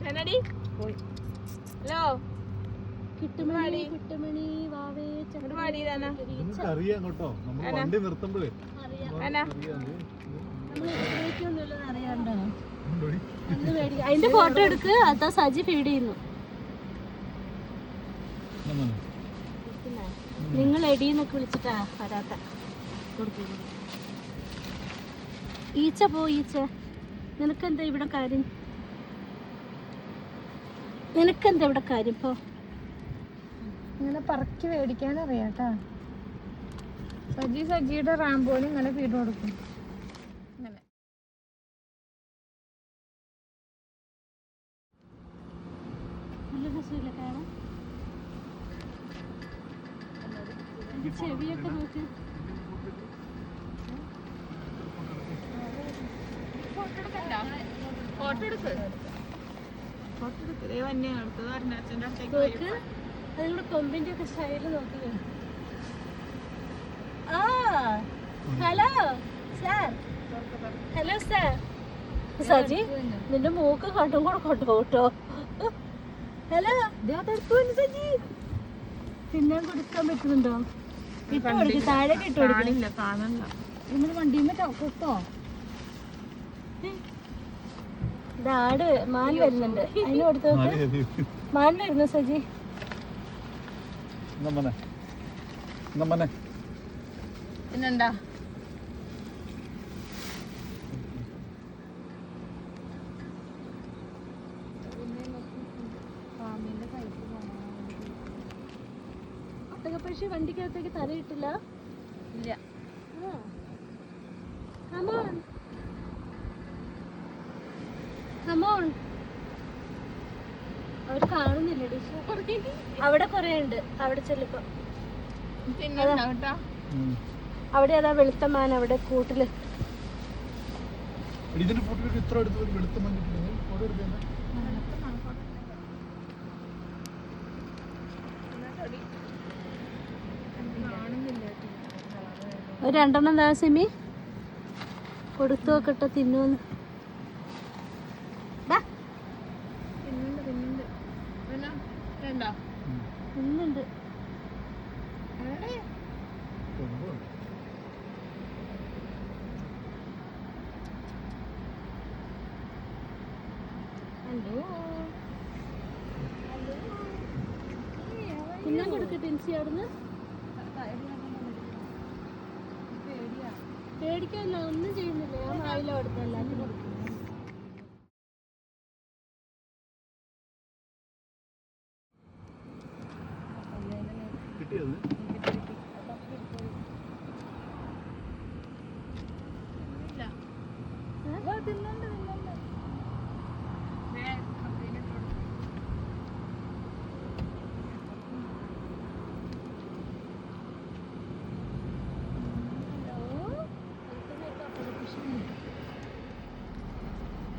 Hello കിട്ടുമണി കിട്ടുമണി വാവേ വണ്ടി നിർത്തുമ്പോഴേ അറിയാണ്ടോ അതിന്റെ ഫോട്ടോ എടുക്ക്. അതാ സജി ഫീഡ് ചെയ്യുന്നു. നിങ്ങൾ എടീന്നൊക്കെ വിളിച്ചിട്ടാ വരാത്ത. ഈച്ച പോ ഈച്ച. നിനക്കെന്താ ഇവിടെ കാര്യം? നിനക്കെന്താ ഇവിടെ കാര്യം? പോ. ഇങ്ങനെ പറക്കി മേടിക്കാൻ അറിയാട്ടാ. സജിയുടെ റാംബോന് ഇങ്ങനെ ഫീഡ് കൊടുക്കും. ഇങ്ങനെ നല്ല രസമില്ല കാണാൻ. ചെവിയൊക്കെ നോക്കി. ഫോട്ടോ എടുക്ക്. അതിലൂടെ കൊമ്പിന്റെ ഒക്കെ സ്റ്റൈല് നോക്കുക. ആ hello sir. Hello sir. Saji നിന്റെ മൂക്ക് കണ്ടും കൂടെ കൊണ്ടോ. ഹലോ സജി. തിന്നാൻ കൊടുക്കാൻ പറ്റുന്നുണ്ടോ? ഇട്ട് കൊടുക്കും. താഴെ ഇട്ട് കൊടുക്കില്ല. നമ്മൾ വണ്ടിയിൽ കൊത്തോ. ഇതാട് മാൻ വരുന്നുണ്ട്. അതിന് കൊടുത്തു നോക്ക്. മാൻ വരുന്നു സജി. പിന്നെന്താ ഒട്ടകപ്പക്ഷി വണ്ടിക്കകത്തേക്ക് തലയിട്ടില്ല. ഇല്ല. അവര് കാണുന്നില്ല. അവിടെ കൊറേ ഉണ്ട്. അവിടെ ചെല്ലിപ്പോ അവിടെ അതാ വെളുത്ത മാൻ അവിടെ കൂട്ടില്. ഒരു രണ്ടെണ്ണം എന്താ സിമി കൊടുത്തു നോക്കട്ടെ. തിന്നൂന്ന് തിന്നുണ്ട്. തിന്നാൻ കൊടുക്കട്ടെ. ഇൻസി അവിടുന്ന് പേടിക്കാനില്ല. ഒന്നും ചെയ്യുന്നില്ല. ഞാൻ വായില കൊടുത്ത എല്ലാത്തിനും കൊടുക്കും.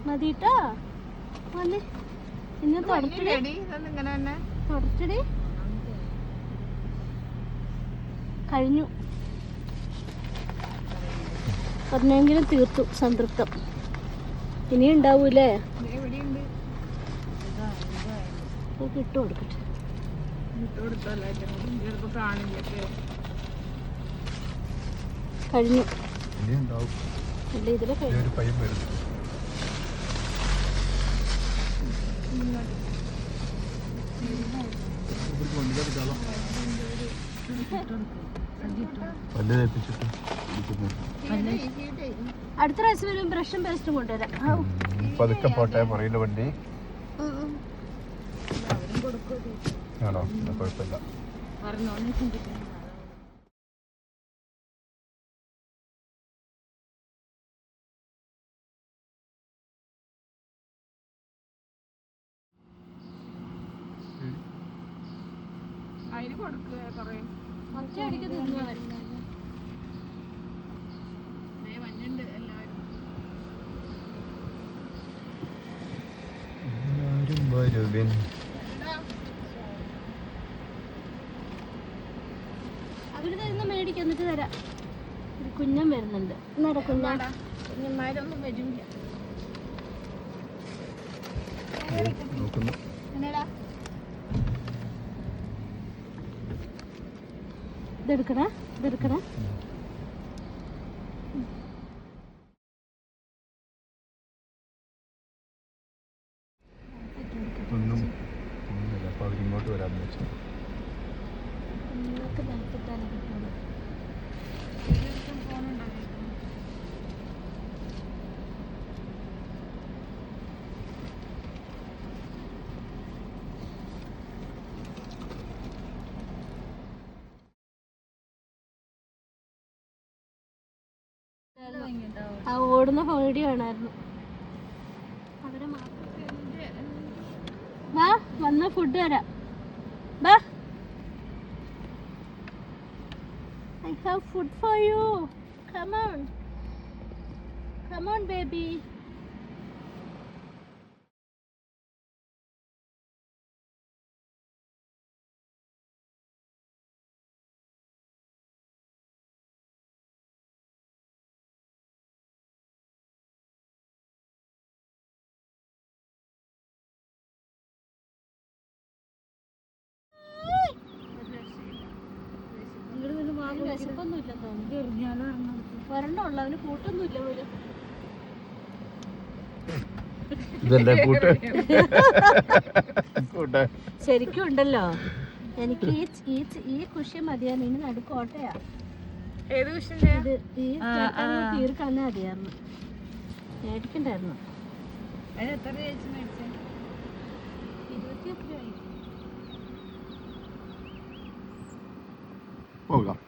മതിട്ടാ വന്നേ. ഇന്ന് തുടച്ചടി കഴിഞ്ഞു. പറഞ്ഞെങ്കിലും തീർത്തു. സംതൃപ്തം. ഇനി ഉണ്ടാവൂലേ? ഇട്ട് കൊടുക്കട്ടെ. കഴിഞ്ഞു. അല്ല ഇതിലെ കഴിഞ്ഞു. അടുത്ത പ്രാവശ്യം വരും ബ്രഷും പേസ്റ്റും കൊണ്ടുവരാം. പതുക്കെ പോട്ടെ. പറയില്ല വണ്ടി ആണോ? കുഴപ്പമില്ല. അതിന് കൊടുക്കുക കൊറേ ഒറ്റയടിക്ക് തിന്നു. മഞ്ഞുണ്ട് എല്ലാവരും. അവര് തരുന്ന മേടിക്ക്. എന്നിട്ട് തരാം. ഒരു കുഞ്ഞൻ വരുന്നുണ്ട്. കുഞ്ഞന്മാരൊന്നും വരില്ല. നോക്കുന്നു. എന്നടാ ഇതെടുക്കണേ ഒന്നുമില്ല. അപ്പൊ അവരിങ്ങോട്ട് വരാമെന്ന് വെച്ചു. നിങ്ങൾക്ക് 46 കിട്ടുള്ളൂ. ആ ഓടുന്ന വീഡിയോ ആണായിരുന്നു. അവരെ വാ വന്ന ഫുഡ് തരാം. വാ, I have food for you. Come on baby. വിശപ്പൊന്നുമില്ല തോന്നുന്നു. ഒരെണ്ണമുള്ള അവന് കൂട്ടൊന്നുമില്ല പോലും. ഇതല്ലേ കൂട്ട്? ശരിക്കും ഉണ്ടല്ലോ, എനിക്ക് ഈ കുഷ്യ മതിയായിരുന്നു. ഇനി നടുക്കോട്ടയാ. ഏത് കുഷിന്റെ ഇത് ഈ തീർക്കാന്നേ മതിയായിരുന്നു. മേടിക്കണ്ടായിരുന്നു. അതിന് എത്ര ചേച്ചി മേടിച്ചേ? 28 രൂപയായി. പോകാം.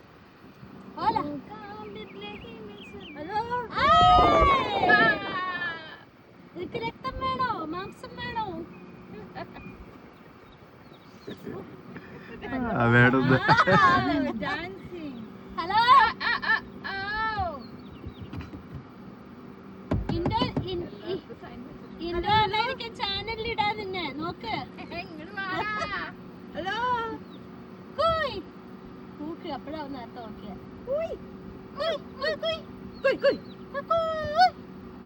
നിനക്ക് രക്തം വേണോ, മാംസം വേണോ? വേണമെന്ന്. ഹലോ, ഇൻഡോ അമേരിക്കൻ ചാനലിൽ ഇടാ നിന്നെ. നോക്ക്. ഹലോ, നോക്ക്. അപ്പഴാ നേരത്തെ നോക്കിയ.